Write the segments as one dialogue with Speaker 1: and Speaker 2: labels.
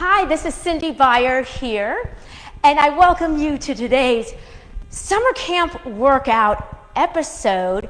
Speaker 1: Hi, this is Cindy Byer here, and I welcome you to today's summer camp workout episode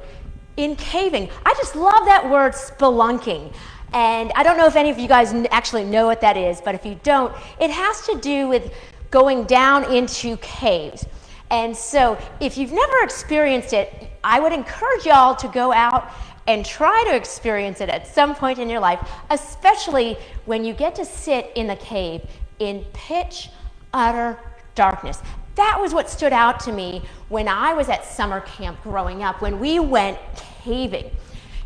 Speaker 1: in caving. I just love that word, spelunking. And I don't know if any of you guys actually know what that is, but if you don't, it has to do with going down into caves. And so if you've never experienced it, I would encourage y'all to go out and try to experience it at some point in your life, especially when you get to sit in the cave in pitch, utter darkness. That was what stood out to me when I was at summer camp growing up, when we went caving.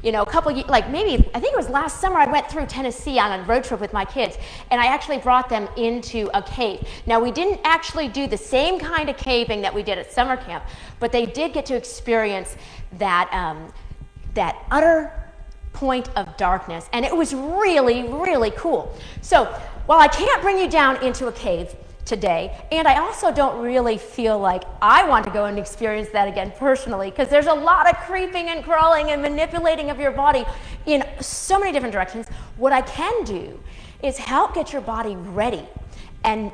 Speaker 1: You know, I think it was last summer, I went through Tennessee on a road trip with my kids, and I actually brought them into a cave. Now, we didn't actually do the same kind of caving that we did at summer camp, but they did get to experience that utter point of darkness, and it was really, really cool. So, while I can't bring you down into a cave today, and I also don't really feel like I want to go and experience that again personally, because there's a lot of creeping and crawling and manipulating of your body in so many different directions. What I can do is help get your body ready and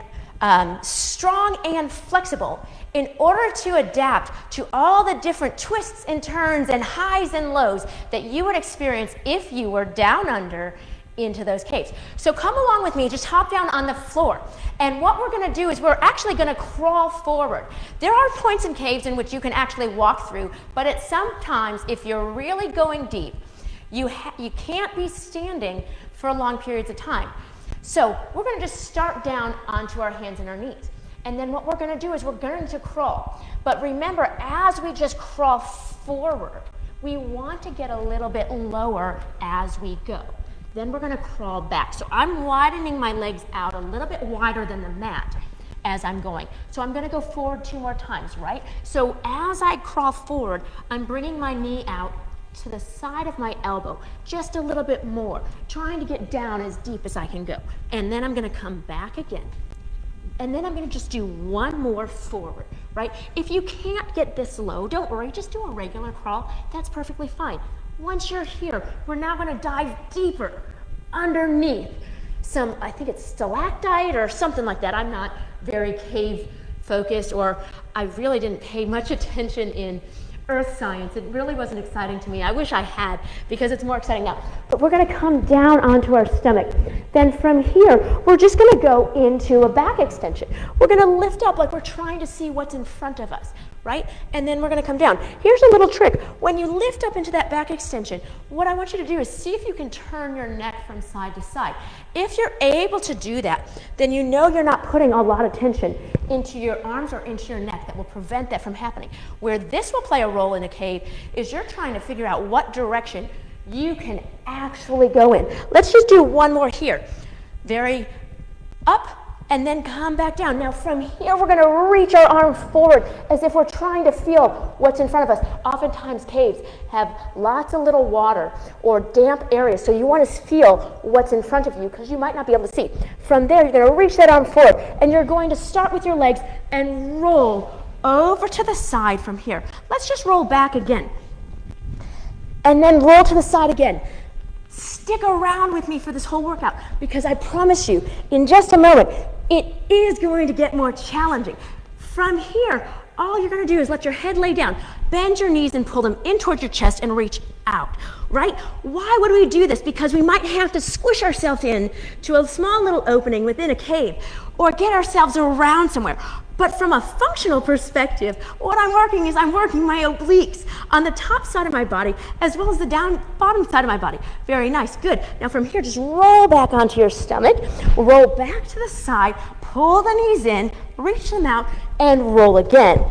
Speaker 1: strong and flexible in order to adapt to all the different twists and turns and highs and lows that you would experience if you were down under into those caves. So come along with me, just hop down on the floor. And what we're gonna do is we're actually gonna crawl forward. There are points in caves in which you can actually walk through, but sometimes if you're really going deep, you can't be standing for long periods of time. So we're gonna just start down onto our hands and our knees. And then what we're gonna do is we're going to crawl. But remember, as we just crawl forward, we want to get a little bit lower as we go. Then we're gonna crawl back. So I'm widening my legs out a little bit wider than the mat as I'm going. So I'm gonna go forward 2 more times, right? So as I crawl forward, I'm bringing my knee out to the side of my elbow, just a little bit more, trying to get down as deep as I can go. And then I'm gonna come back again. And then I'm gonna just do 1 more forward, right? If you can't get this low, don't worry, just do a regular crawl. That's perfectly fine. Once you're here, we're now gonna dive deeper underneath some, I think it's stalactite or something like that. I'm not very cave focused, or I really didn't pay much attention in earth science. It really wasn't exciting to me. I wish I had, because it's more exciting now. But we're gonna come down onto our stomach. Then from here, we're just gonna go into a back extension. We're gonna lift up like we're trying to see what's in front of us, right? And then we're gonna come down. Here's a little trick. When you lift up into that back extension, what I want you to do is see if you can turn your neck from side to side. If you're able to do that, then you know you're not putting a lot of tension into your arms or into your neck that will prevent that from happening. Where this will play a role in a cave is you're trying to figure out what direction you can actually go in. Let's just do 1 more here. Very up, and then come back down. Now from here, we're gonna reach our arms forward as if we're trying to feel what's in front of us. Oftentimes caves have lots of little water or damp areas, so you wanna feel what's in front of you because you might not be able to see. From there, you're gonna reach that arm forward, and you're going to start with your legs and roll over to the side from here. Let's just roll back again. And then roll to the side again. Stick around with me for this whole workout, because I promise you, in just a moment, it is going to get more challenging. From here, all you're gonna do is let your head lay down, bend your knees and pull them in towards your chest and reach out, right? Why would we do this? Because we might have to squish ourselves in to a small little opening within a cave or get ourselves around somewhere. But from a functional perspective, what I'm working my obliques on the top side of my body as well as the bottom side of my body. Very nice, good. Now from here, just roll back onto your stomach, roll back to the side, pull the knees in, reach them out, and roll again.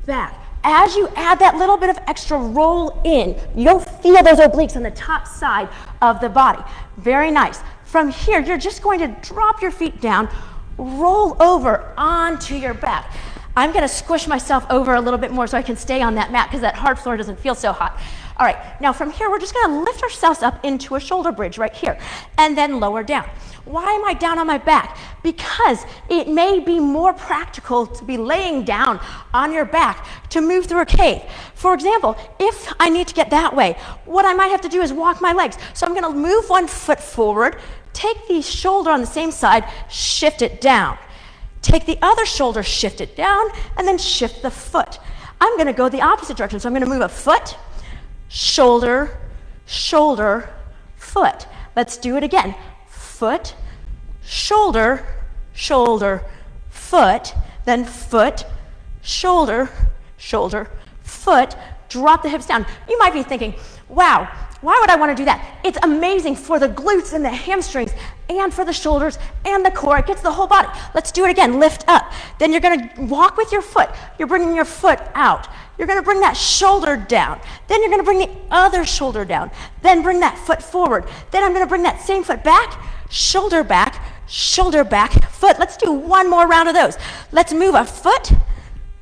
Speaker 1: Back. As you add that little bit of extra roll in, you'll feel those obliques on the top side of the body. Very nice. From here, you're just going to drop your feet down, roll over onto your back. I'm gonna squish myself over a little bit more so I can stay on that mat because that hard floor doesn't feel so hot. All right, now from here, we're just gonna lift ourselves up into a shoulder bridge right here and then lower down. Why am I down on my back? because it may be more practical to be laying down on your back to move through a cave. For example, if I need to get that way, what I might have to do is walk my legs. So I'm going to move one foot forward, take the shoulder on the same side, shift it down. Take the other shoulder, shift it down, and then shift the foot. I'm going to go the opposite direction. So I'm going to move a foot, shoulder, shoulder, foot. Let's do it again. Foot, shoulder, shoulder, foot, then foot, shoulder, shoulder, foot. Drop the hips down. You might be thinking, wow, why would I want to do that? It's amazing for the glutes and the hamstrings and for the shoulders and the core. It gets the whole body. Let's do it again. Lift up. Then you're going to walk with your foot. You're bringing your foot out. You're going to bring that shoulder down. Then you're going to bring the other shoulder down. Then bring that foot forward. Then I'm going to bring that same foot back, shoulder back, foot. Let's do one more round of those. Let's move a foot,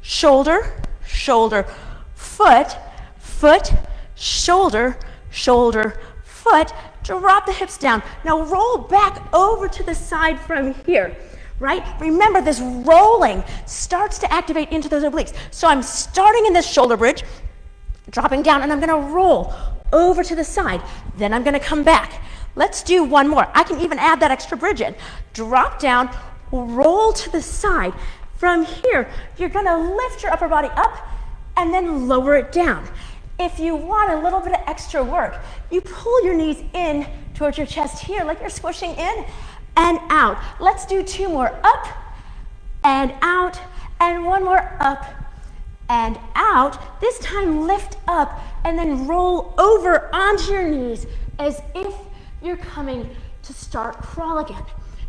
Speaker 1: shoulder, shoulder, foot, foot, shoulder, shoulder, foot. Drop the hips down. Now roll back over to the side from here, right? Remember, this rolling starts to activate into those obliques. So I'm starting in this shoulder bridge, dropping down, and I'm going to roll over to the side. Then I'm going to come back. Let's do one more. I can even add that extra bridge in. Drop down, roll to the side. From here, you're going to lift your upper body up and then lower it down. If you want a little bit of extra work, you pull your knees in towards your chest here, like you're squishing in and out. Let's do two more. Up and out, and one more up and out. This time lift up and then roll over onto your knees as if you're coming to start crawl again.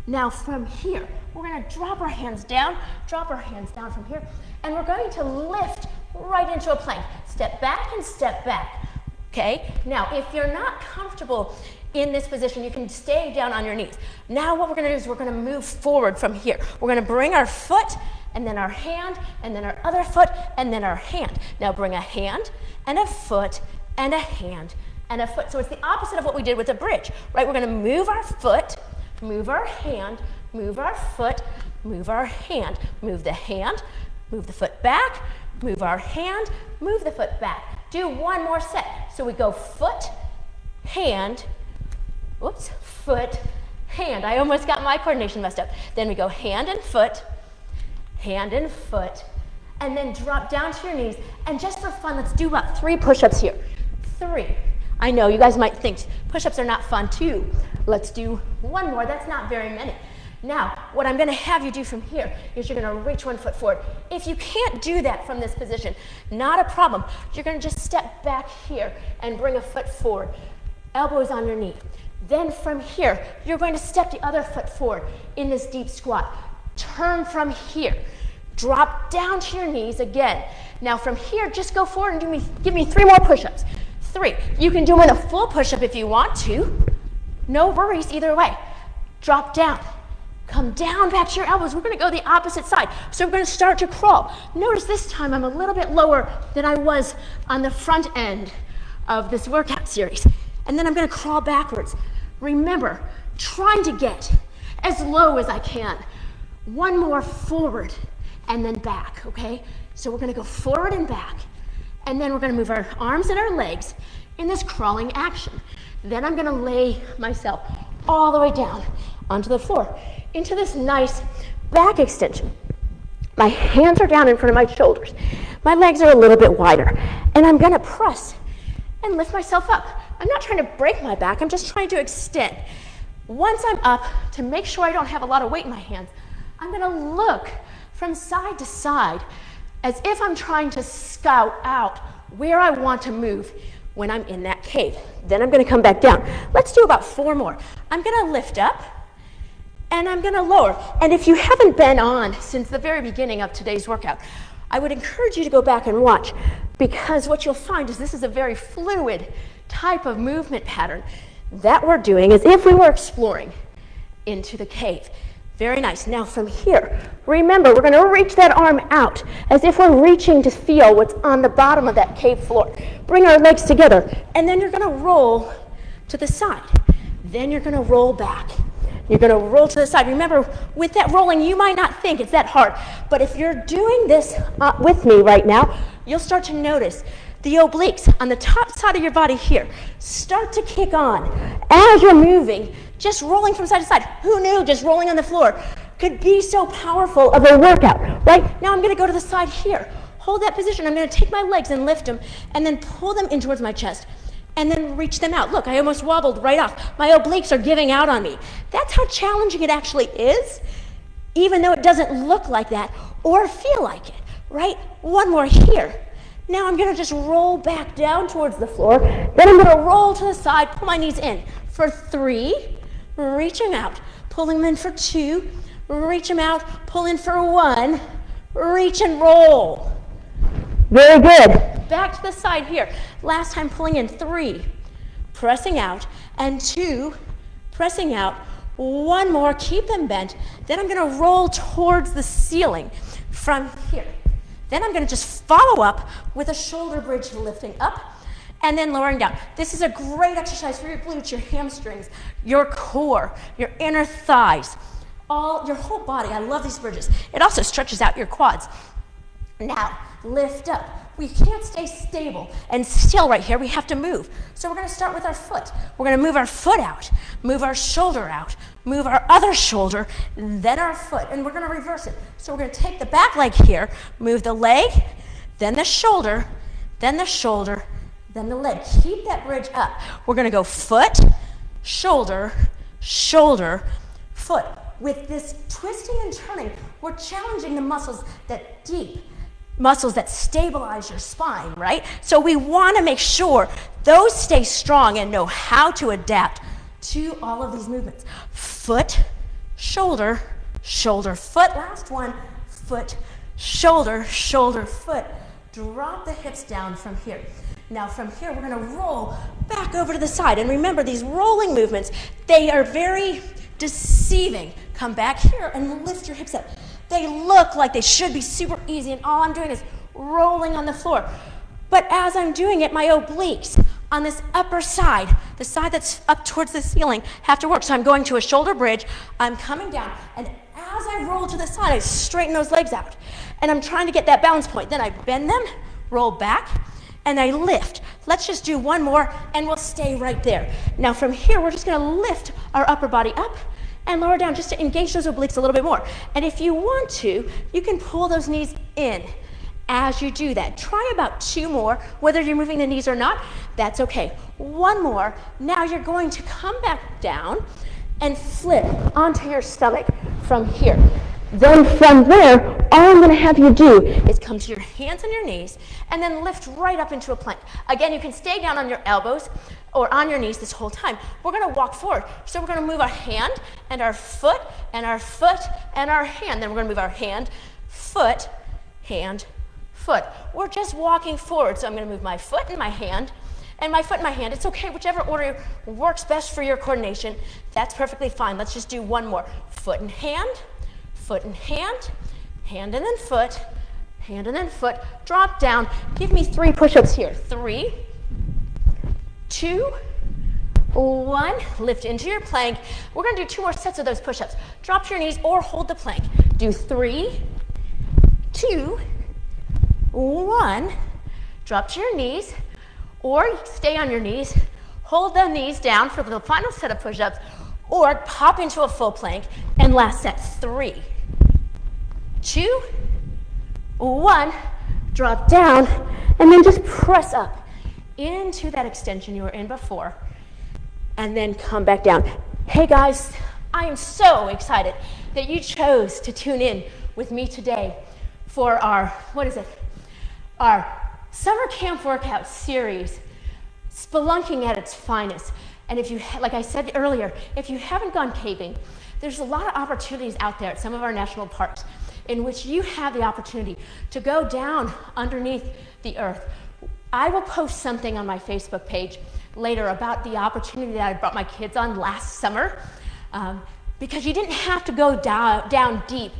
Speaker 1: Now from here, we're going to drop our hands down from here, and we're going to lift right into a plank. Step back and step back. Okay? Now, if you're not comfortable in this position, you can stay down on your knees. Now what we're going to do is we're going to move forward from here. We're going to bring our foot and then our hand and then our other foot and then our hand. Now bring a hand and a foot and a hand and a foot. So it's the opposite of what we did with the bridge, right? We're going to move our foot, move our hand, move our foot, move our hand, move the hand, move the foot back, move our hand, move the foot back. Do one more set. So we go foot, hand, whoops, foot, hand. I almost got my coordination messed up. Then we go hand and foot, and then drop down to your knees. And just for fun, let's do about 3 push-ups here. 3. I know you guys might think push-ups are not fun. 2. Let's do one more. That's not very many. Now, what I'm going to have you do from here is you're going to reach one foot forward. If you can't do that from this position, not a problem. You're going to just step back here and bring a foot forward. Elbows on your knee. Then from here, you're going to step the other foot forward in this deep squat. Turn from here. Drop down to your knees again. Now from here, just go forward and give me 3 more push-ups. 3. You can do them in a full push-up if you want to. No worries either way. Drop down. Come down back to your elbows. We're going to go the opposite side. So we're going to start to crawl. Notice this time I'm a little bit lower than I was on the front end of this workout series. And then I'm going to crawl backwards. Remember, trying to get as low as I can. One more forward and then back, okay? So we're going to go forward and back. And then we're going to move our arms and our legs in this crawling action. Then I'm going to lay myself all the way down onto the floor into this nice back extension. My hands are down in front of my shoulders. My legs are a little bit wider. And I'm going to press and lift myself up. I'm not trying to break my back. I'm just trying to extend. Once I'm up, to make sure I don't have a lot of weight in my hands, I'm going to look from side to side as if I'm trying to scout out where I want to move when I'm in that cave. Then I'm going to come back down. Let's do about 4 more. I'm going to lift up and I'm going to lower. And if you haven't been on since the very beginning of today's workout, I would encourage you to go back and watch, because what you'll find is this is a very fluid type of movement pattern that we're doing as if we were exploring into the cave. Very nice. Now from here, remember, we're going to reach that arm out as if we're reaching to feel what's on the bottom of that cave floor. Bring our legs together, and then you're going to roll to the side. Then you're going to roll back. You're gonna roll to the side. Remember, with that rolling, you might not think it's that hard, but if you're doing this with me right now, you'll start to notice the obliques on the top side of your body here start to kick on as you're moving, just rolling from side to side. Who knew just rolling on the floor could be so powerful of a workout, right? Now I'm gonna go to the side here. Hold that position. I'm gonna take my legs and lift them and then pull them in towards my chest and then reach them out. Look, I almost wobbled right off. My obliques are giving out on me. That's how challenging it actually is, even though it doesn't look like that or feel like it, right? One more here. Now I'm gonna just roll back down towards the floor. Then I'm gonna roll to the side, pull my knees in for 3, reach them out, pulling them in for 2, reach them out, pull in for 1, reach and roll. Very good. Back to the side here. Last time pulling in 3, pressing out, and 2, pressing out. 1 more, keep them bent. Then I'm gonna roll towards the ceiling from here. Then I'm gonna just follow up with a shoulder bridge lifting up and then lowering down. This is a great exercise for your glutes, your hamstrings, your core, your inner thighs, your whole body. I love these bridges. It also stretches out your quads. Now, lift up. We can't stay stable and still right here. We have to move. So we're gonna start with our foot. We're gonna move our foot out, move our shoulder out, move our other shoulder, then our foot, and we're gonna reverse it. So we're gonna take the back leg here, move the leg, then the shoulder, then the shoulder, then the leg. Keep that bridge up. We're gonna go foot, shoulder, shoulder, foot. With this twisting and turning, we're challenging the muscles that stabilize your spine, right? So we want to make sure those stay strong and know how to adapt to all of these movements. Foot, shoulder, shoulder, foot. Last one, foot, shoulder, shoulder, foot. Drop the hips down from here. Now from here, we're going to roll back over to the side. And remember, these rolling movements, they are very deceiving. Come back here and lift your hips up. They look like they should be super easy, and all I'm doing is rolling on the floor. But as I'm doing it, my obliques on this upper side, the side that's up towards the ceiling, have to work. So I'm going to a shoulder bridge, I'm coming down, and as I roll to the side, I straighten those legs out. And I'm trying to get that balance point. Then I bend them, roll back, and I lift. Let's just do 1 more, and we'll stay right there. Now from here, we're just gonna lift our upper body up and lower down just to engage those obliques a little bit more. And if you want to, you can pull those knees in as you do that. Try about 2 more, whether you're moving the knees or not, that's okay. 1 more, now you're going to come back down and flip onto your stomach from here. Then from there, all I'm gonna have you do is come to your hands and your knees and then lift right up into a plank. Again, you can stay down on your elbows or on your knees this whole time. We're gonna walk forward. So we're gonna move our hand and our foot and our foot and our hand. Then we're gonna move our hand, foot, hand, foot. We're just walking forward. So I'm gonna move my foot and my hand and my foot and my hand. It's okay, whichever order works best for your coordination. That's perfectly fine. Let's just do 1 more. Foot and hand, foot and hand, hand and then foot, hand and then foot. Drop down. Give me 3 push-ups here. 3, 2, 1. Lift into your plank. We're going to do 2 more sets of those push-ups. Drop to your knees or hold the plank. Do 3, 2, 1. Drop to your knees or stay on your knees. Hold the knees down for the final set of push-ups or pop into a full plank. And last set, 3, 2, 1. Drop down and then just press up into that extension you were in before, and then come back down. Hey guys, I am so excited that you chose to tune in with me today for our, our summer camp workout series, Spelunking at its finest. And if you, like I said earlier, if you haven't gone caving, there's a lot of opportunities out there at some of our national parks in which you have the opportunity to go down underneath the earth. I will post something on my Facebook page later about the opportunity that I brought my kids on last summer, because you didn't have to go down deep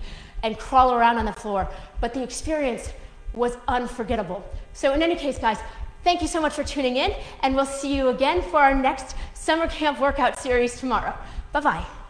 Speaker 1: and crawl around on the floor, but the experience was unforgettable. So in any case, guys, thank you so much for tuning in, and we'll see you again for our next summer camp workout series tomorrow. Bye-bye.